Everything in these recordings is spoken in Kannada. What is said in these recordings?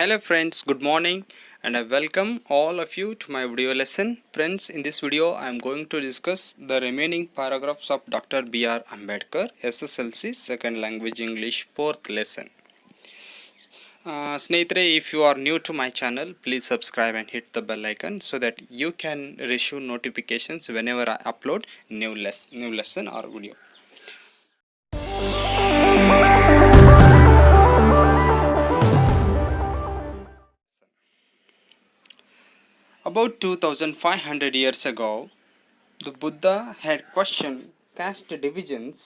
Hello friends, good morning and I welcome all of you to my video lesson. Friends, in this video I am going to discuss the remaining paragraphs of Dr. B.R. Ambedkar, SSLC Second Language English 4th lesson. ಸ್ನೇಹಿತರೆ, if you are new to my channel, please subscribe and hit the bell icon so that you can receive notifications whenever I upload new lesson or video. About 2500 years ago, the Buddha had questioned caste divisions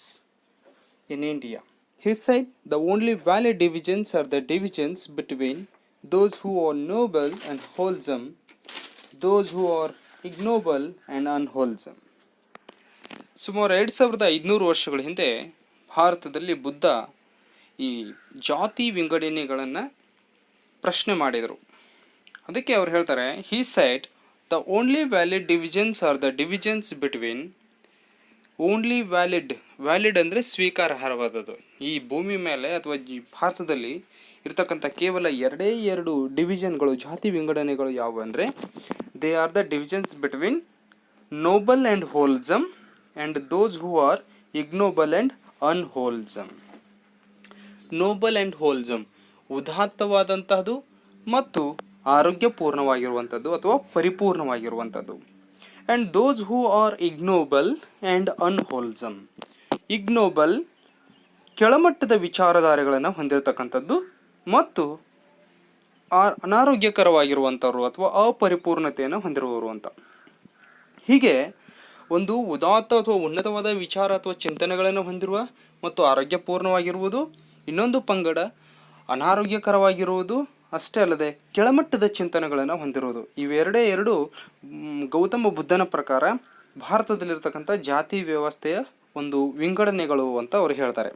in India. He said the only valid divisions are the divisions between those who are noble and wholesome, those who are ignoble and unwholesome. ಸುಮಾರು 2500 ವರ್ಷಗಳ ಹಿಂದೆ ಭಾರತದಲ್ಲಿ ಬುದ್ಧ ಈ ಜಾತಿ ವಿಂಗಡಣೆಗಳನ್ನು ಪ್ರಶ್ನೆ ಮಾಡಿದರು. ಅದಕ್ಕೆ ಅವ್ರು ಹೇಳ್ತಾರೆ, he said the only valid divisions R the divisions between only valid ಅಂದರೆ ಸ್ವೀಕಾರಾರ್ಹವಾದದ್ದು. ಈ ಭೂಮಿ ಮೇಲೆ ಅಥವಾ ಈ ಭಾರತದಲ್ಲಿ ಇರ್ತಕ್ಕಂಥ ಕೇವಲ ಎರಡು ಡಿವಿಷನ್ಗಳು, ಜಾತಿ ವಿಂಗಡಣೆಗಳು ಯಾವುವು ಅಂದರೆ they are the divisions between noble and wholesome and those who are ignoble and unwholesome. Noble and wholesome ಉದಾತ್ತವಾದಂತಹದ್ದು ಮತ್ತು ಆರೋಗ್ಯಪೂರ್ಣವಾಗಿರುವಂಥದ್ದು ಅಥವಾ ಪರಿಪೂರ್ಣವಾಗಿರುವಂಥದ್ದು. And those who are ignoble and unwholesome. Ignoble ಕೆಳಮಟ್ಟದ ವಿಚಾರಧಾರೆಗಳನ್ನು ಹೊಂದಿರತಕ್ಕಂಥದ್ದು ಮತ್ತು ಅನಾರೋಗ್ಯಕರವಾಗಿರುವಂಥವ್ರು ಅಥವಾ ಅಪರಿಪೂರ್ಣತೆಯನ್ನು ಹೊಂದಿರುವವರು ಅಂತ. ಹೀಗೆ ಒಂದು ಉದಾತ್ತ ಅಥವಾ ಉನ್ನತವಾದ ವಿಚಾರ ಅಥವಾ ಚಿಂತನೆಗಳನ್ನು ಹೊಂದಿರುವ ಮತ್ತು ಆರೋಗ್ಯಪೂರ್ಣವಾಗಿರುವುದು, ಇನ್ನೊಂದು ಪಂಗಡ ಅನಾರೋಗ್ಯಕರವಾಗಿರುವುದು, ಅಷ್ಟೇ ಅಲ್ಲದೆ ಕೆಳಮಟ್ಟದ ಚಿಂತನೆಗಳನ್ನು ಹೊಂದಿರುವುದು. ಇವೆರಡು ಗೌತಮ ಬುದ್ಧನ ಪ್ರಕಾರ ಭಾರತದಲ್ಲಿರ್ತಕ್ಕಂಥ ಜಾತಿ ವ್ಯವಸ್ಥೆಯ ಒಂದು ವಿಂಗಡಣೆಗಳು ಅಂತ ಅವರು ಹೇಳ್ತಾರೆ.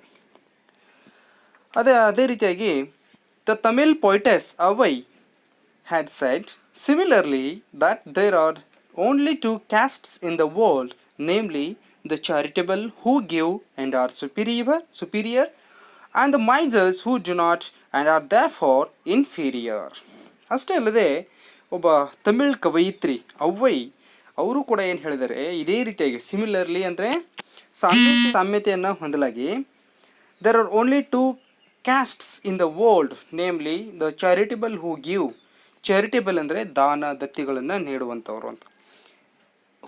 ಅದೇ ರೀತಿಯಾಗಿ the Tamil poetess Avvai had said similarly that there are only two castes in the world, namely the charitable who give and are superior and the misers who do not and are therefore inferior. ಅಷ್ಟೇ ಅಲ್ಲದೆ ಒಬ್ಬ ತಮಿಳ್ ಕವಯಿತ್ರಿ ಅವ್ವೈ ಅವರು ಕೂಡ ಏನು ಹೇಳಿದ್ದಾರೆ, ಇದೇ ರೀತಿಯಾಗಿ ಸಿಮಿಲರ್ಲಿ ಅಂದರೆ ಸಾಮ್ಯತೆಯನ್ನು ಹೊಂದಲಾಗಿ there are only two castes in the world, namely the charitable who give. Charitable ಅಂದರೆ ದಾನ ದತ್ತಿಗಳನ್ನು ನೀಡುವಂಥವ್ರು ಅಂತ.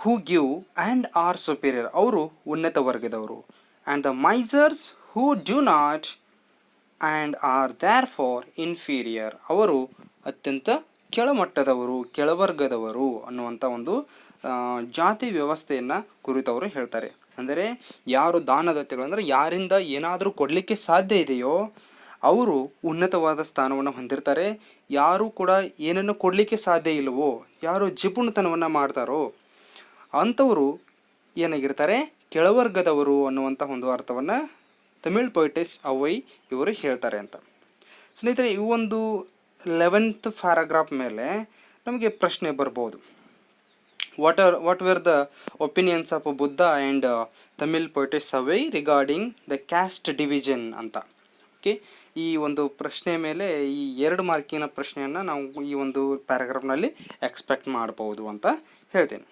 Who give and are superior, ಅವರು ಉನ್ನತ ವರ್ಗದವರು. And the misers who do not and are therefore inferior, ಅವರು ಅತ್ಯಂತ ಕೆಳಮಟ್ಟದವರು, ಕೆಳವರ್ಗದವರು ಅನ್ನುವಂಥ ಒಂದು ಜಾತಿ ವ್ಯವಸ್ಥೆಯನ್ನು ಕುರಿತವರು ಹೇಳ್ತಾರೆ. ಅಂದರೆ ಯಾರು ದಾನದತ್ತೆಗಳಂದರೆ ಯಾರಿಂದ ಏನಾದರೂ ಕೊಡಲಿಕ್ಕೆ ಸಾಧ್ಯ ಇದೆಯೋ ಅವರು ಉನ್ನತವಾದ ಸ್ಥಾನವನ್ನು ಹೊಂದಿರ್ತಾರೆ. ಯಾರು ಕೂಡ ಏನನ್ನು ಕೊಡಲಿಕ್ಕೆ ಸಾಧ್ಯ ಇಲ್ಲವೋ, ಯಾರು ಜಿಪುಣತನವನ್ನು ಮಾಡ್ತಾರೋ ಅಂಥವರು ಏನಾಗಿರ್ತಾರೆ, ಕೆಳವರ್ಗದವರು ಅನ್ನುವಂಥ ಒಂದು ಅರ್ಥವನ್ನು ತಮಿಳ್ ಪೊಯಿಟೆಸ್ ಅವೈ ಇವರು ಹೇಳ್ತಾರೆ ಅಂತ. ಸ್ನೇಹಿತರೆ, ಈ ಒಂದು 11th ಪ್ಯಾರಾಗ್ರಾಫ್ ಮೇಲೆ ನಮಗೆ ಪ್ರಶ್ನೆ ಬರ್ಬೋದು, what were the opinions of Buddha and Tamil poetess Avvai regarding the caste division ಅಂತ. ಓಕೆ, ಈ ಒಂದು ಪ್ರಶ್ನೆ ಮೇಲೆ ಈ 2 ಮಾರ್ಕಿನ ಪ್ರಶ್ನೆಯನ್ನು ನಾವು ಈ ಒಂದು ಪ್ಯಾರಾಗ್ರಾಫ್ನಲ್ಲಿ ಎಕ್ಸ್ಪೆಕ್ಟ್ ಮಾಡ್ಬೋದು ಅಂತ ಹೇಳ್ತೇನೆ.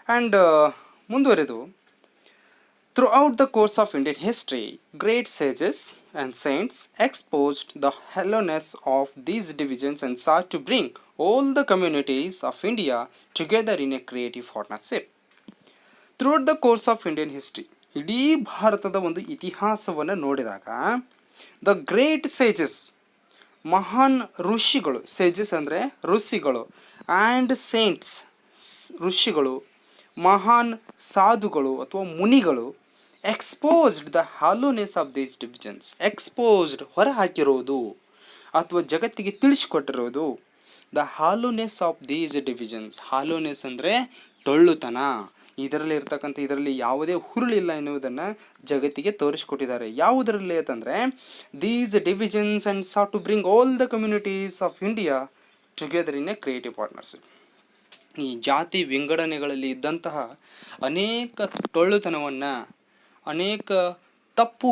ಆ್ಯಂಡ್ ಮುಂದುವರೆದು, throughout the course of Indian history, great sages and saints exposed the hollowness of these divisions and sought to bring all the communities of India together in a creative partnership. Throughout the course of Indian history, ಇಡೀ ಭಾರತದ ಒಂದು ಇತಿಹಾಸವನ್ನು ನೋಡಿದಾಗ ದ ಗ್ರೇಟ್ ಸೇಜಸ್, ಮಹಾನ್ ಋಷಿಗಳು, ಸೇಜಸ್ ಅಂದರೆ ಋಷಿಗಳು, ಆ್ಯಂಡ್ ಸೇಂಟ್ಸ್ ಋಷಿಗಳು, ಮಹಾನ್ ಸಾಧುಗಳು ಅಥವಾ ಮುನಿಗಳು, exposed the hollowness of these divisions, exposed ಹೊರಹಾಕಿರೋದು ಅಥವಾ ಜಗತ್ತಿಗೆ ತಿಳಿಸಿಕೊಟ್ಟಿರೋದು the hollowness of these divisions. Hollowness ಅಂದರೆ ಟೊಳ್ಳುತನ, ಇದರಲ್ಲಿ ಯಾವುದೇ ಹುರುಳಿಲ್ಲ ಎನ್ನುವುದನ್ನು ಜಗತ್ತಿಗೆ ತೋರಿಸಿಕೊಟ್ಟಿದ್ದಾರೆ. ಯಾವುದರಲ್ಲಿ ಅಂತಂದರೆ these divisions and sought to bring all the communities of India together in a creative partnership. ಈ ಜಾತಿ ವಿಂಗಡಣೆಗಳಲ್ಲಿ ಇದ್ದಂತಹ ಅನೇಕ ಟೊಳ್ಳುತನವನ್ನು, ಅನೇಕ ತಪ್ಪು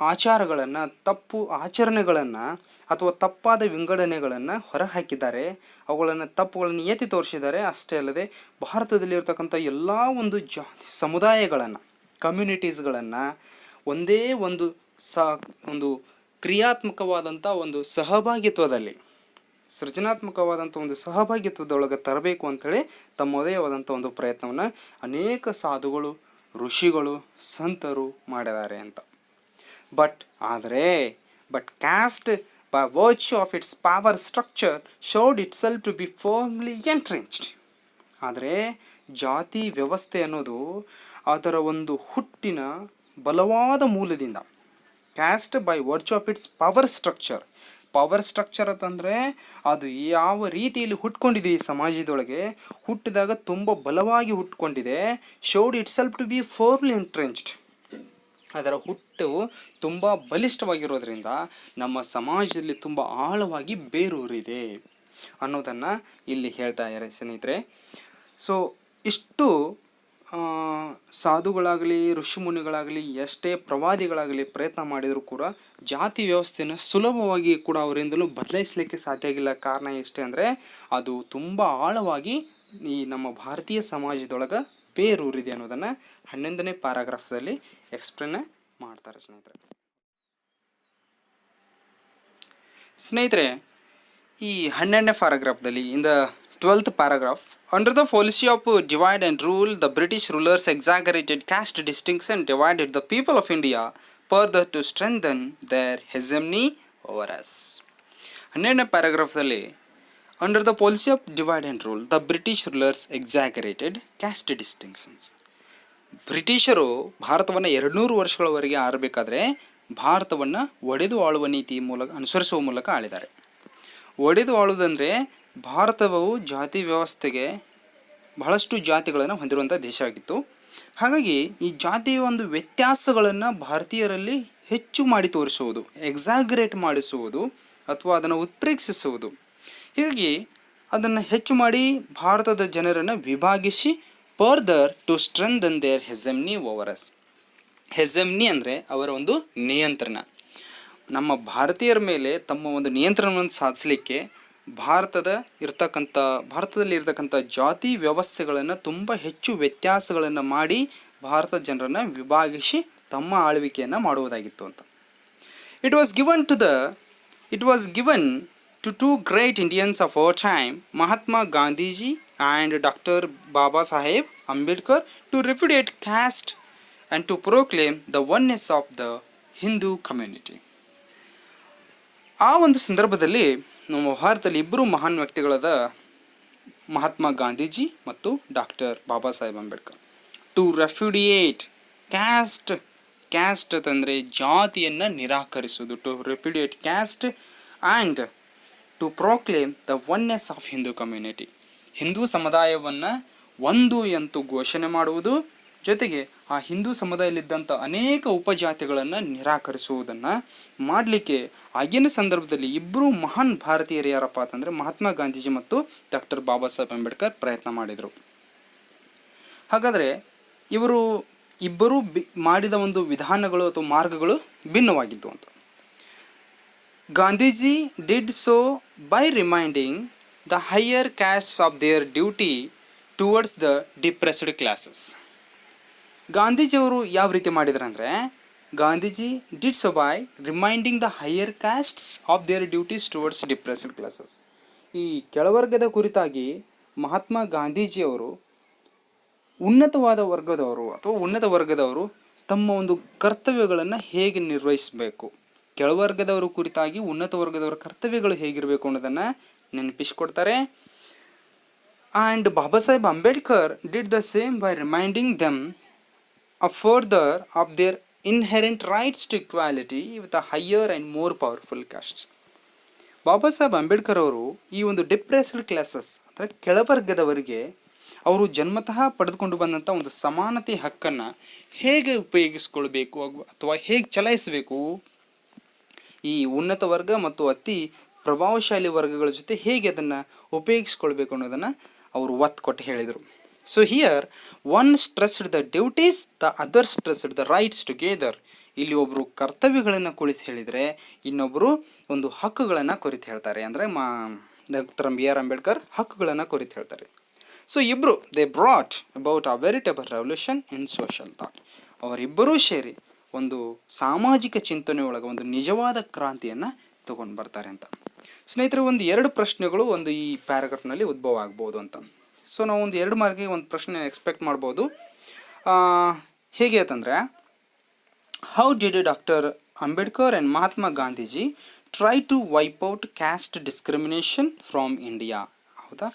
ಆಚಾರಗಳನ್ನು, ತಪ್ಪು ಆಚರಣೆಗಳನ್ನು ಅಥವಾ ತಪ್ಪಾದ ವಿಂಗಡಣೆಗಳನ್ನು ಹೊರಹಾಕಿದ್ದಾರೆ. ಅವುಗಳನ್ನು ತಪ್ಪುಗಳನ್ನು ಎತ್ತಿ ತೋರಿಸಿದ್ದಾರೆ. ಅಷ್ಟೇ ಅಲ್ಲದೆ ಭಾರತದಲ್ಲಿರ್ತಕ್ಕಂಥ ಎಲ್ಲ ಒಂದು ಜಾತಿ ಸಮುದಾಯಗಳನ್ನು, ಕಮ್ಯುನಿಟೀಸ್ಗಳನ್ನು ಒಂದೇ ಒಂದು ಕ್ರಿಯಾತ್ಮಕವಾದಂಥ ಒಂದು ಸಹಭಾಗಿತ್ವದಲ್ಲಿ, ಸೃಜನಾತ್ಮಕವಾದಂಥ ಒಂದು ಸಹಭಾಗಿತ್ವದೊಳಗೆ ತರಬೇಕು ಅಂಥೇಳಿ ತಮ್ಮದೇ ಆದಂಥ ಒಂದು ಪ್ರಯತ್ನವನ್ನು ಅನೇಕ ಸಾಧುಗಳು, ಋಷಿಗಳು, ಸಂತರು ಮಾಡಿದ್ದಾರೆ ಅಂತ. But caste by virtue of its power structure showed itself to be firmly entrenched. ಆದರೆ ಜಾತಿ ವ್ಯವಸ್ಥೆ ಅನ್ನೋದು ಅದರ ಒಂದು ಹುಟ್ಟಿನ ಬಲವಾದ ಮೂಲದಿಂದ, caste by virtue of it's power structure ಅಂತಂದರೆ ಅದು ಯಾವ ರೀತಿಯಲ್ಲಿ ಹುಟ್ಕೊಂಡಿದೆ ಈ ಸಮಾಜದೊಳಗೆ, ಹುಟ್ಟಿದಾಗ ತುಂಬ ಬಲವಾಗಿ ಹುಟ್ಕೊಂಡಿದೆ. Showed itself to be firmly entrenched. ಅದರ ಹುಟ್ಟು ತುಂಬ ಬಲಿಷ್ಠವಾಗಿರೋದ್ರಿಂದ ನಮ್ಮ ಸಮಾಜದಲ್ಲಿ ತುಂಬ ಆಳವಾಗಿ ಬೇರೂರಿದೆ ಅನ್ನೋದನ್ನು ಇಲ್ಲಿ ಹೇಳ್ತಾ ಇದ್ದಾರೆ ಸ್ನೇಹಿತರೆ. ಸೊ ಇಷ್ಟು ಸಾಧುಗಳಾಗಲಿ, ಋಷಿಮುನಿಗಳಾಗಲಿ, ಎಷ್ಟೇ ಪ್ರವಾದಿಗಳಾಗಲಿ ಪ್ರಯತ್ನ ಮಾಡಿದರೂ ಕೂಡ ಜಾತಿ ವ್ಯವಸ್ಥೆಯನ್ನು ಸುಲಭವಾಗಿ ಕೂಡ ಅವರಿಂದಲೂ ಬದಲಾಯಿಸಲಿಕ್ಕೆ ಸಾಧ್ಯ ಆಗಿಲ್ಲ. ಕಾರಣ ಎಷ್ಟೇ ಅಂದರೆ ಅದು ತುಂಬ ಆಳವಾಗಿ ಈ ನಮ್ಮ ಭಾರತೀಯ ಸಮಾಜದೊಳಗೆ ಬೇರೂರಿದೆ ಅನ್ನೋದನ್ನು 11ನೇ ಪ್ಯಾರಾಗ್ರಾಫ್ದಲ್ಲಿ ಎಕ್ಸ್ಪ್ಲೇನ್ ಮಾಡ್ತಾರೆ ಸ್ನೇಹಿತರೆ. ಈ 12ನೇ ಪ್ಯಾರಾಗ್ರಾಫ್ದಲ್ಲಿ in the 12th paragraph, under the policy of divide and rule, the British rulers exaggerated caste distinction and divided the people of India further to strengthen their hegemony over us. 12ನೇ ಪ್ಯಾರಾಗ್ರಾಫ್ದಲ್ಲಿ under the policy of divide and rule the British rulers exaggerated caste distinctions. ಬ್ರಿಟಿಷರು ಭಾರತವನ್ನು 200 ವರ್ಷಗಳವರೆಗೆ ಆಳಬೇಕಾದ್ರೆ ಭಾರತವನ್ನು ಒಡೆದು ಆಳುವ ನೀತಿ ಅನುಸರಿಸುವ ಮೂಲಕ ಆಳಿದ್ದಾರೆ. ಒಡೆದು ಆಳುವುದಂದರೆ ಭಾರತವು ಜಾತಿ ವ್ಯವಸ್ಥೆಗೆ ಬಹಳಷ್ಟು ಜಾತಿಗಳನ್ನು ಹೊಂದಿರುವಂಥ ದೇಶ ಆಗಿತ್ತು. ಹಾಗಾಗಿ ಈ ಜಾತಿಯ ಒಂದು ವ್ಯತ್ಯಾಸಗಳನ್ನು ಭಾರತೀಯರಲ್ಲಿ ಹೆಚ್ಚು ಮಾಡಿ ತೋರಿಸುವುದು, ಎಕ್ಸಾಗರೇಟ್ ಮಾಡಿಸುವುದು ಅಥವಾ ಅದನ್ನು ಉತ್ಪ್ರೇಕ್ಷಿಸುವುದು. ಹೀಗಾಗಿ ಅದನ್ನು ಹೆಚ್ಚು ಮಾಡಿ ಭಾರತದ ಜನರನ್ನು ವಿಭಾಗಿಸಿ further to strengthen their hegemony over us. Hegemony ಅಂದರೆ ಅವರ ಒಂದು ನಿಯಂತ್ರಣ. ನಮ್ಮ ಭಾರತೀಯರ ಮೇಲೆ ತಮ್ಮ ಒಂದು ನಿಯಂತ್ರಣವನ್ನು ಸಾಧಿಸಲಿಕ್ಕೆ ಭಾರತದಲ್ಲಿ ಇರ್ತಕ್ಕಂಥ ಜಾತಿ ವ್ಯವಸ್ಥೆಗಳನ್ನು ತುಂಬ ಹೆಚ್ಚು ವ್ಯತ್ಯಾಸಗಳನ್ನು ಮಾಡಿ ಭಾರತದ ಜನರನ್ನು ವಿಭಾಗಿಸಿ ತಮ್ಮ ಆಳ್ವಿಕೆಯನ್ನು ಮಾಡುವುದಾಗಿತ್ತು ಅಂತ. It was given to two great Indians of our time, Mahatma Gandhiji and Dr. Baba Saheb Ambedkar, to repudiate caste and to proclaim the oneness of the Hindu community. ಆ ಒಂದು ಸಂದರ್ಭದಲ್ಲಿ ನಮ್ಮ ಭಾರತದಲ್ಲಿ ಇಬ್ಬರು ಮಹಾನ್ ವ್ಯಕ್ತಿಗಳಾದ ಮಹಾತ್ಮ ಗಾಂಧೀಜಿ ಮತ್ತು doctor Baba Saheb Ambedkar. To repudiate caste ಅಂತಂದರೆ ಜಾತಿಯನ್ನು ನಿರಾಕರಿಸುವುದು. To repudiate caste and to proclaim the oneness of Hindu community. Hindu ಸಮುದಾಯವನ್ನು ಒಂದು ಎಂದು ಘೋಷಣೆ ಮಾಡುವುದು, ಜೊತೆಗೆ ಆ ಹಿಂದೂ ಸಮುದಾಯದಲ್ಲಿದ್ದಂಥ ಅನೇಕ ಉಪಜಾತಿಗಳನ್ನು ನಿರಾಕರಿಸುವುದನ್ನು ಮಾಡಲಿಕ್ಕೆ ಆಗಿನ ಸಂದರ್ಭದಲ್ಲಿ ಇಬ್ಬರು ಮಹಾನ್ ಭಾರತೀಯರು ಯಾರಪ್ಪ ಅಂತಂದರೆ ಮಹಾತ್ಮ ಗಾಂಧೀಜಿ ಮತ್ತು ಡಾಕ್ಟರ್ ಬಾಬಾ ಸಾಹೇಬ್ ಅಂಬೇಡ್ಕರ್ ಪ್ರಯತ್ನ ಮಾಡಿದರು. ಹಾಗಾದರೆ ಇವರು ಇಬ್ಬರೂ ಮಾಡಿದ ಒಂದು ವಿಧಾನಗಳು ಅಥವಾ ಮಾರ್ಗಗಳು ಭಿನ್ನವಾಗಿದ್ದು ಅಂತ. Gandhiji did so by reminding the higher ಕ್ಯಾಸ್ಟ್ಸ್ of their duty towards the depressed classes. ಗಾಂಧೀಜಿಯವರು ಯಾವ ರೀತಿ ಮಾಡಿದ್ರು ಅಂದರೆ, Gandhiji did so by reminding the higher ಕ್ಯಾಸ್ಟ್ಸ್ of their duties towards depressed classes. ಈ ಕೆಳವರ್ಗದ ಕುರಿತಾಗಿ ಮಹಾತ್ಮ ಗಾಂಧೀಜಿಯವರು ಉನ್ನತ ವರ್ಗದವರು ತಮ್ಮ ಒಂದು ಕರ್ತವ್ಯಗಳನ್ನು ಹೇಗೆ ನಿರ್ವಹಿಸಬೇಕು, ಕೆಳವರ್ಗದವರು ಕುರಿತಾಗಿ ಉನ್ನತ ವರ್ಗದವರ ಕರ್ತವ್ಯಗಳು ಹೇಗಿರಬೇಕು ಅನ್ನೋದನ್ನು ನೆನಪಿಸಿಕೊಡ್ತಾರೆ. And Baba Saheb Ambedkar did the same by reminding them further of their inherent rights to equality with a higher and more powerful caste. Baba Saheb Ambedkar ಅವರು ಈ ಒಂದು ಡಿಪ್ರೆಸ್ಡ್ ಕ್ಲಾಸಸ್ ಅಂದರೆ ಕೆಳವರ್ಗದವರಿಗೆ ಅವರು ಜನ್ಮತಃ ಪಡೆದುಕೊಂಡು ಬಂದಂಥ ಒಂದು ಸಮಾನತೆ ಹಕ್ಕನ್ನು ಹೇಗೆ ಉಪಯೋಗಿಸ್ಕೊಳ್ಬೇಕು ಅಥವಾ ಹೇಗೆ ಚಲಾಯಿಸಬೇಕು, ಈ ಉನ್ನತ ವರ್ಗ ಮತ್ತು ಅತಿ ಪ್ರಭಾವಶಾಲಿ ವರ್ಗಗಳ ಜೊತೆ ಹೇಗೆ ಅದನ್ನು ಉಪಯೋಗಿಸ್ಕೊಳ್ಬೇಕು ಅನ್ನೋದನ್ನು ಅವರು ಒತ್ತು ಕೊಟ್ಟು ಹೇಳಿದರು. So here one stressed the duties, the other stressed the rights together ಇಲ್ಲಿ ಒಬ್ಬರು ಕರ್ತವ್ಯಗಳನ್ನು ಕುರಿತು ಹೇಳಿದರೆ ಇನ್ನೊಬ್ಬರು ಒಂದು ಹಕ್ಕುಗಳನ್ನು ಕುರಿತು ಹೇಳ್ತಾರೆ. ಅಂದರೆ ಡಾಕ್ಟರ್ ಬಿ ಆರ್ ಅಂಬೇಡ್ಕರ್ ಹಕ್ಕುಗಳನ್ನು ಕುರಿತು ಹೇಳ್ತಾರೆ. ಸೊ ಇಬ್ಬರು they brought about a veritable revolution in social thought. ಅವರಿಬ್ಬರೂ ಸೇರಿ ಒಂದು ಸಾಮಾಜಿಕ ಚಿಂತನೆ ಒಳಗೆ ಒಂದು ನಿಜವಾದ ಕ್ರಾಂತಿಯನ್ನು ತಗೊಂಡು ಬರ್ತಾರೆ ಅಂತ. ಸ್ನೇಹಿತರೆ, ಒಂದು 2 ಪ್ರಶ್ನೆಗಳು ಒಂದು ಈ ಪ್ಯಾರಾಗ್ರಾಫ್ನಲ್ಲಿ ಉದ್ಭವ ಆಗ್ಬೋದು ಅಂತ. ಸೊ ನಾವು ಒಂದು 2 ಮಾರ್ಕ್ಗೆ ಒಂದು ಪ್ರಶ್ನೆ ಎಕ್ಸ್ಪೆಕ್ಟ್ ಮಾಡ್ಬೋದು. ಹೇಗೆ ಅಂತಂದರೆ, how did doctor Ambedkar and Mahatma Gandhiji try to wipe out caste discrimination from India? ಹೌದಾ,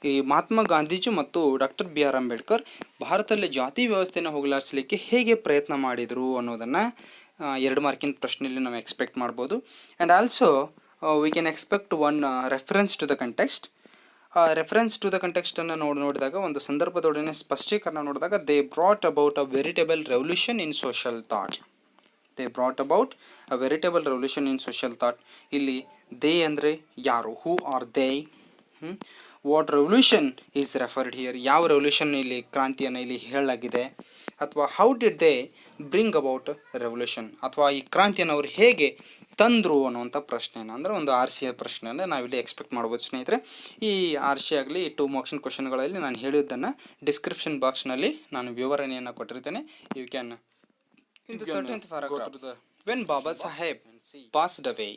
ಈ ಮಹಾತ್ಮ ಗಾಂಧೀಜಿ ಮತ್ತು ಡಾಕ್ಟರ್ ಬಿ ಆರ್ ಅಂಬೇಡ್ಕರ್ ಭಾರತದಲ್ಲಿ ಜಾತಿ ವ್ಯವಸ್ಥೆಯನ್ನು ಹೋಗಲಾಡಿಸಲಿಕ್ಕೆ ಹೇಗೆ ಪ್ರಯತ್ನ ಮಾಡಿದರು ಅನ್ನೋದನ್ನು 2 ಮಾರ್ಕಿನ ಪ್ರಶ್ನೆಯಲ್ಲಿ ನಾವು ಎಕ್ಸ್ಪೆಕ್ಟ್ ಮಾಡ್ಬೋದು. And also we can expect one reference to the context. Reference to the ಕಂಟೆಕ್ಸ್ಟನ್ನು ನೋಡಿದಾಗ ಒಂದು ಸಂದರ್ಭದೊಡನೆ ಸ್ಪಷ್ಟೀಕರಣ ನೋಡಿದಾಗ they brought about a veritable revolution in social thought. They brought about a veritable revolution in social thought. ಇಲ್ಲಿ ದೇ ಅಂದರೆ ಯಾರು? Who are they? What revolution is referred here? ಯಾವ ರೆವಲ್ಯೂಷನ್ ಇಲ್ಲಿ ಕ್ರಾಂತಿಯನ್ನು ಇಲ್ಲಿ ಹೇಳಲಾಗಿದೆ? ಅಥವಾ how did they bring about revolution? ಅಥವಾ ಈ ಕ್ರಾಂತಿಯನ್ನು ಅವರು ಹೇಗೆ ತಂದರು ಅನ್ನುವಂಥ ಪ್ರಶ್ನೆಯನ್ನು, ಅಂದರೆ ಒಂದು RCA ಪ್ರಶ್ನೆಯನ್ನು ನಾವಿಲ್ಲಿ ಎಕ್ಸ್ಪೆಕ್ಟ್ ಮಾಡ್ಬೋದು ಸ್ನೇಹಿತರೆ. ಈ RCA ಆಗಲಿ 2 ಮಾರ್ಕ್ಸಿನ ಕ್ವಶನ್ಗಳಲ್ಲಿ ನಾನು ಹೇಳಿದ್ದನ್ನು ಡಿಸ್ಕ್ರಿಪ್ಷನ್ ಬಾಕ್ಸ್ನಲ್ಲಿ ನಾನು ವಿವರಣೆಯನ್ನು ಕೊಟ್ಟಿರ್ತೇನೆ. You can in the 13th paragraph, when Baba Saheb passed away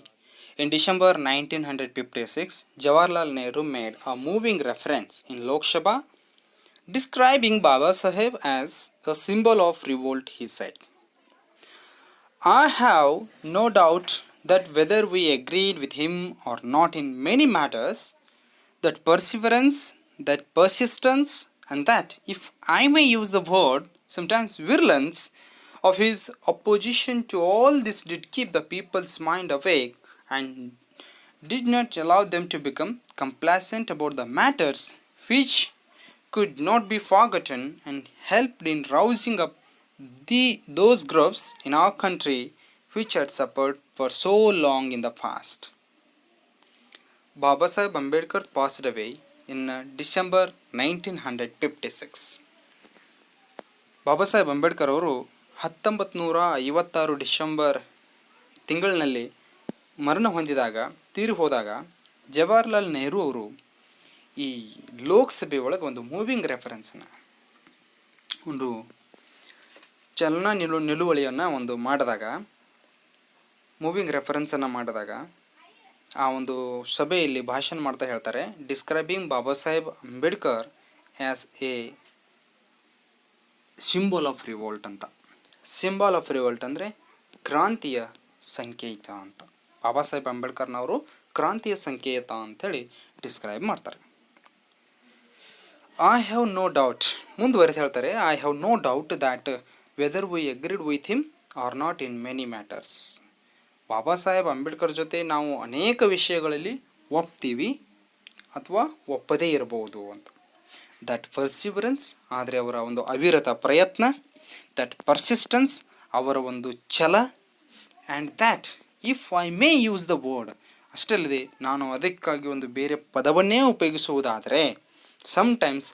in December 1956, Jawaharlal Nehru made a moving reference in Lok Sabha, describing Baba Saheb as a symbol of revolt. He said, I have no doubt that whether we agreed with him or not in many matters, that perseverance, that persistence, and that, if I may use the word, sometimes virulence, of his opposition to all this did keep the people's mind awake and did not allow them to become complacent about the matters which could not be forgotten, and helped in rousing up those groups in our country which had suffered for so long in the past. Baba Saheb Ambedkar passed away in December 1956. ಬಾಬಾ ಸಾಹೇಬ್ ಅಂಬೇಡ್ಕರ್ ಅವರು 1956 ಡಿಸೆಂಬರ್ ತಿಂಗಳಿನಲ್ಲಿ ಮರಣ ಹೊಂದಿದಾಗ, ತೀರಿ ಹೋದಾಗ, ಜವಾಹರ್ಲಾಲ್ ನೆಹರು ಅವರು ಈ ಲೋಕಸಭೆ ಒಳಗೆ ಒಂದು ಮೂವಿಂಗ್ ರೆಫರೆನ್ಸನ್ನು, ಒಂದು ಚಲನ ನಿಲುವಳಿಯನ್ನು ಒಂದು ಮಾಡಿದಾಗ, ಮೂವಿಂಗ್ ರೆಫರೆನ್ಸನ್ನು ಮಾಡಿದಾಗ ಆ ಒಂದು ಸಭೆಯಲ್ಲಿ ಭಾಷಣ ಮಾಡ್ತಾ ಹೇಳ್ತಾರೆ, describing Baba Saheb Ambedkar as A symbol of revolt ಅಂತ. ಸಿಂಬಲ್ ಆಫ್ ರಿವೋಲ್ಟ್ ಅಂದರೆ ಕ್ರಾಂತಿಯ ಸಂಕೇತ ಅಂತ. ಬಾಬಾ ಸಾಹೇಬ್ ಅಂಬೇಡ್ಕರ್ನವರು ಕ್ರಾಂತಿಯ ಸಂಕೇತ ಅಂಥೇಳಿ ಡಿಸ್ಕ್ರೈಬ್ ಮಾಡ್ತಾರೆ. ಐ ಹ್ಯಾವ್ ನೋ ಡೌಟ್, ಮುಂದುವರೆದು ಹೇಳ್ತಾರೆ, I have no doubt that whether we agreed with him or not in many matters. Baba Saheb Ambedkar ಜೊತೆ ನಾವು ಅನೇಕ ವಿಷಯಗಳಲ್ಲಿ ಒಪ್ತೀವಿ ಅಥವಾ ಒಪ್ಪದೇ ಇರಬಹುದು ಅಂತ. ದಟ್ ಪರ್ಸಿವರೆನ್ಸ್, ಆದರೆ ಅವರ ಒಂದು ಅವಿರತ ಪ್ರಯತ್ನ, ದಟ್ ಪರ್ಸಿಸ್ಟೆನ್ಸ್, ಅವರ ಒಂದು ಛಲ, and that if I may use the word, ಅಷ್ಟೇ ಅಲ್ಲದೆ ನಾನು ಅದಕ್ಕಾಗಿ ಒಂದು ಬೇರೆ ಪದವನ್ನೇ ಉಪಯೋಗಿಸುವುದಾದರೆ, ಸಮ್ಟೈಮ್ಸ್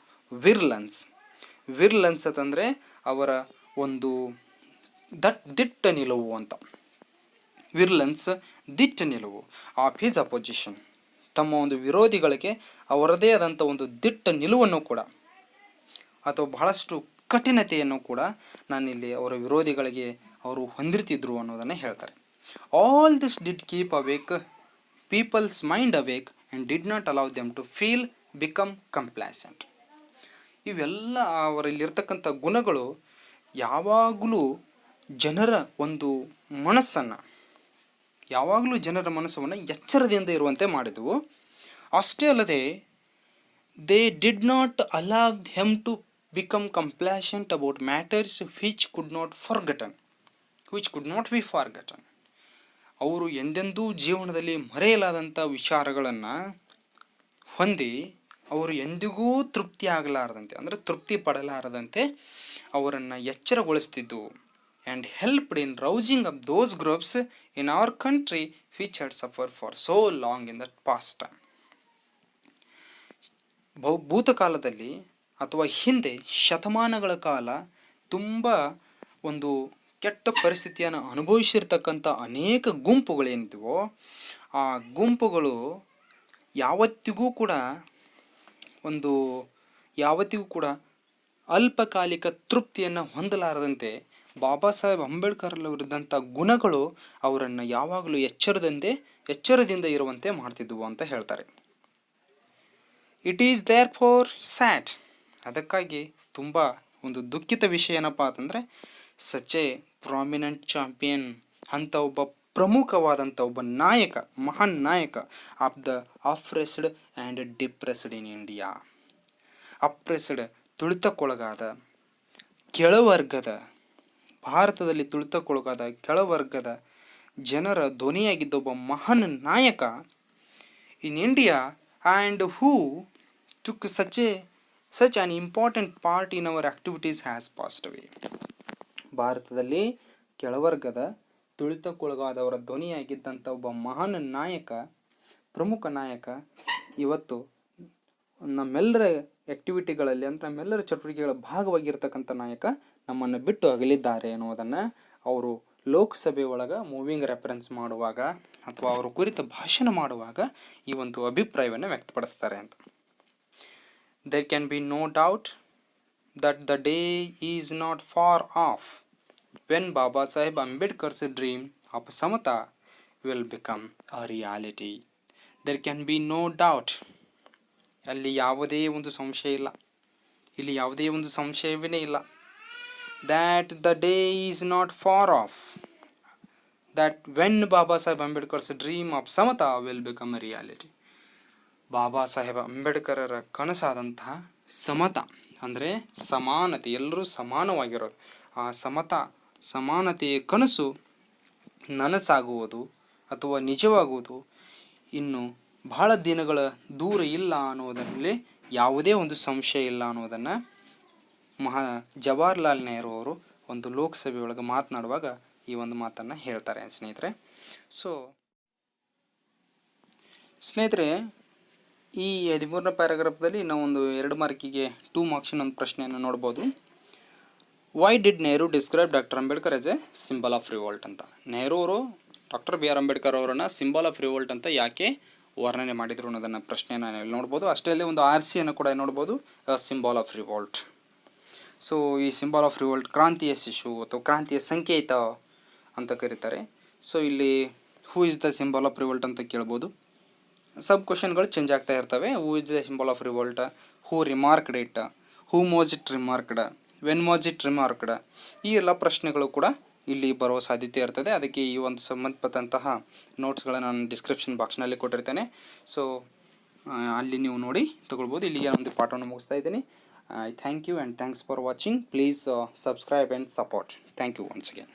ವಿರ್ಲೆನ್ಸ್ ಅಂತಂದರೆ ಅವರ ಒಂದು ದಿಟ್ಟ ನಿಲುವು ಅಂತ. ವಿರ್ಲೆನ್ಸ್ ದಿಟ್ಟ ನಿಲುವು ಆಫ್ ಹಿಸ್ ಅಪೋಸಿಷನ್, ತಮ್ಮ ಒಂದು ವಿರೋಧಿಗಳಿಗೆ ಅವರದೇ ಆದಂಥ ಒಂದು ದಿಟ್ಟ ನಿಲುವನ್ನು ಕೂಡ ಅಥವಾ ಬಹಳಷ್ಟು ಕಠಿಣತೆಯನ್ನು ಕೂಡ ನಾನಿಲ್ಲಿ ಅವರ ವಿರೋಧಿಗಳಿಗೆ ಅವರು ಹೊಂದಿರ್ತಿದ್ರು ಅನ್ನೋದನ್ನು ಹೇಳ್ತಾರೆ. All this did keep awake people's mind awake and did not allow them to feel become complacent. ಇವೆಲ್ಲ ಅವರಲ್ಲಿರ್ತಕ್ಕಂಥ ಗುಣಗಳು ಯಾವಾಗಲೂ ಜನರ ಒಂದು ಮನಸ್ಸನ್ನು, ಯಾವಾಗಲೂ ಜನರ ಮನಸ್ಸನ್ನು ಎಚ್ಚರದಿಂದ ಇರುವಂತೆ ಮಾಡಿದವು. ಅಷ್ಟೇ ಅಲ್ಲದೆ they did not allow them to become complacent about matters which could not be forgotten. ಅವರು ಎಂದೆಂದೂ ಜೀವನದಲ್ಲಿ ಮರೆಯಲಾದಂಥ ವಿಚಾರಗಳನ್ನು ಹೊಂದಿ ಅವರು ಎಂದಿಗೂ ತೃಪ್ತಿ ಆಗಲಾರದಂತೆ, ಅಂದರೆ ತೃಪ್ತಿ ಪಡಲಾರದಂತೆ ಅವರನ್ನು ಎಚ್ಚರಗೊಳಿಸ್ತಿದ್ದು. and helped in rousing up those groups in our country which had suffered for so long in the past time. ಭೂತಕಾಲದಲ್ಲಿ ಅಥವಾ ಹಿಂದೆ ಶತಮಾನಗಳ ಕಾಲ ತುಂಬ ಒಂದು ಕೆಟ್ಟ ಪರಿಸ್ಥಿತಿಯನ್ನು ಅನುಭವಿಸಿರ್ತಕ್ಕಂಥ ಅನೇಕ ಗುಂಪುಗಳೇನಿದ್ವೋ ಆ ಗುಂಪುಗಳು ಯಾವತ್ತಿಗೂ ಕೂಡ ಅಲ್ಪಕಾಲಿಕ ತೃಪ್ತಿಯನ್ನು ಹೊಂದಲಾರದಂತೆ ಬಾಬಾ ಸಾಹೇಬ್ ಅಂಬೇಡ್ಕರ್ರವರಿದ್ದಂಥ ಗುಣಗಳು ಅವರನ್ನು ಯಾವಾಗಲೂ ಎಚ್ಚರದಿಂದ ಇರುವಂತೆ ಮಾಡ್ತಿದ್ವು ಅಂತ ಹೇಳ್ತಾರೆ. It is there for sad, ಅದಕ್ಕಾಗಿ ತುಂಬ ಒಂದು ದುಃಖಿತ ವಿಷಯ ಏನಪ್ಪ ಅಂತಂದರೆ ಸಚ್ ಎ ಪ್ರಾಮಿನೆಂಟ್ ಚಾಂಪಿಯನ್ ಅಂತ ಒಬ್ಬ ಪ್ರಮುಖವಾದಂಥ ಒಬ್ಬ ನಾಯಕ, ಮಹಾನ್ ನಾಯಕ of the oppressed and depressed in India. Oppressed, ತುಳಿತಕ್ಕೊಳಗಾದ ಕೆಳವರ್ಗದ, ಭಾರತದಲ್ಲಿ ತುಳಿತಕ್ಕೊಳಗಾದ ಕೆಳವರ್ಗದ ಜನರ ಧ್ವನಿಯಾಗಿದ್ದ ಒಬ್ಬ ಮಹಾನ್ ನಾಯಕ in India and who took such an important part in our activities has passed away. ಭಾರತದಲ್ಲಿ ಕೆಳವರ್ಗದ ತುಳಿತಕ್ಕೊಳಗಾದವರ ಧ್ವನಿಯಾಗಿದ್ದಂಥ ಒಬ್ಬ ಮಹಾನ್ ನಾಯಕ, ಪ್ರಮುಖ ನಾಯಕ ಇವತ್ತು ನಮ್ಮೆಲ್ಲರ ಆ್ಯಕ್ಟಿವಿಟಿಗಳಲ್ಲಿ ಅಂದರೆ ನಮ್ಮೆಲ್ಲರ ಚಟುವಟಿಕೆಗಳ ಭಾಗವಾಗಿರ್ತಕ್ಕಂಥ ನಾಯಕ ನಮ್ಮನ್ನು ಬಿಟ್ಟು ಅಗಲಿದ್ದಾರೆ ಅನ್ನೋದನ್ನು ಅವರು ಲೋಕಸಭೆ ಒಳಗೆ ಮೂವಿಂಗ್ ರೆಫರೆನ್ಸ್ ಮಾಡುವಾಗ ಅಥವಾ ಅವರು ಕುರಿತ ಭಾಷಣ ಮಾಡುವಾಗ ಈ ಒಂದು ಅಭಿಪ್ರಾಯವನ್ನು ವ್ಯಕ್ತಪಡಿಸ್ತಾರೆ ಅಂತ. There can be no doubt that the day is not far off when Baba Saheb Ambedkar's dream of Samata will become a reality. There can be no doubt. ಅಲ್ಲಿ ಯಾವುದೇ ಒಂದು ಸಂಶಯ ಇಲ್ಲ, ಇಲ್ಲಿ ಯಾವುದೇ ಒಂದು ಸಂಶಯವೇ ಇಲ್ಲ. That the day is not far off, that when Baba Saheb Ambedkar's dream of Samata will become a reality. Baba Saheb ಅಂಬೇಡ್ಕರರ ಕನಸಾದಂತಹ ಸಮತ ಅಂದರೆ ಸಮಾನತೆ, ಎಲ್ಲರೂ ಸಮಾನವಾಗಿರೋದು, ಆ ಸಮಾನತೆಯ ಕನಸು ನನಸಾಗುವುದು ಅಥವಾ ನಿಜವಾಗುವುದು ಇನ್ನು ಬಹಳ ದಿನಗಳ ದೂರ ಇಲ್ಲ ಅನ್ನೋದರಲ್ಲಿ ಯಾವುದೇ ಒಂದು ಸಂಶಯ ಇಲ್ಲ ಅನ್ನೋದನ್ನು ಜವಾಹರ್ಲಾಲ್ ನೆಹರು ಅವರು ಒಂದು ಲೋಕಸಭೆ ಒಳಗೆ ಮಾತನಾಡುವಾಗ ಈ ಒಂದು ಮಾತನ್ನು ಹೇಳ್ತಾರೆ ಸ್ನೇಹಿತರೆ. ಸ್ನೇಹಿತರೆ, ಈ 13ನೇ ಪ್ಯಾರಾಗ್ರಾಫ್ದಲ್ಲಿ ನಾವು ಒಂದು 2 ಮಾರ್ಕಿಗೆ 2 ಮಾರ್ಕ್ಸಿನ ಒಂದು ಪ್ರಶ್ನೆಯನ್ನು ನೋಡ್ಬೋದು. Why did Nehru describe doctor Ambedkar as a symbol of revolt ಅಂತ. ನೆಹರು ಅವರು ಡಾಕ್ಟರ್ ಬಿ ಆರ್ ಅಂಬೇಡ್ಕರ್ ಅವರನ್ನು ಸಿಂಬಲ್ ಆಫ್ ರಿವೋಲ್ಟ್ ಅಂತ ಯಾಕೆ ವರ್ಣನೆ ಮಾಡಿದರು ಅನ್ನೋದನ್ನು ಪ್ರಶ್ನೆಯನ್ನು ಇಲ್ಲಿ ನೋಡ್ಬೋದು. ಅಷ್ಟೇ ಅಲ್ಲೇ ಒಂದು RCಯನ್ನು ಕೂಡ ನೋಡ್ಬೋದು, ಸಿಂಬಲ್ ಆಫ್ ರಿವೋಲ್ಟ್. ಸೊ ಈ ಸಿಂಬಲ್ ಆಫ್ ರಿವೋಲ್ಟ್ ಕ್ರಾಂತಿಯ ಶಿಶು ಅಥವಾ ಕ್ರಾಂತಿಯ ಸಂಕೇತ ಅಂತ ಕರೀತಾರೆ. ಸೊ ಇಲ್ಲಿ who is the symbol of revolt ಅಂತ ಕೇಳ್ಬೋದು. ಸಬ್ ಕ್ವಶನ್ಗಳು ಚೇಂಜ್ ಆಗ್ತಾ ಇರ್ತವೆ. Who is the symbol of revolt, who remarked it, whom was it remarked, when was it remarked, ಈ ಎಲ್ಲ ಪ್ರಶ್ನೆಗಳು ಕೂಡ ಇಲ್ಲಿ ಬರುವ ಸಾಧ್ಯತೆ ಇರ್ತದೆ. ಅದಕ್ಕೆ ಈ ಒಂದು ಸಂಬಂಧಪಟ್ಟಂತಹ ನೋಟ್ಸ್ಗಳನ್ನು ನಾನು ಡಿಸ್ಕ್ರಿಪ್ಷನ್ ಬಾಕ್ಸ್ನಲ್ಲಿ ಕೊಟ್ಟಿರ್ತೇನೆ. ಸೊ ಅಲ್ಲಿ ನೀವು ನೋಡಿ ತಗೊಳ್ಬೋದು. ಇಲ್ಲಿಗೆ ಒಂದು ಪಾಠವನ್ನು ಮುಗಿಸ್ತಾ ಇದ್ದೀನಿ. Thank you and thanks for watching. Please subscribe and support. Thank you once again.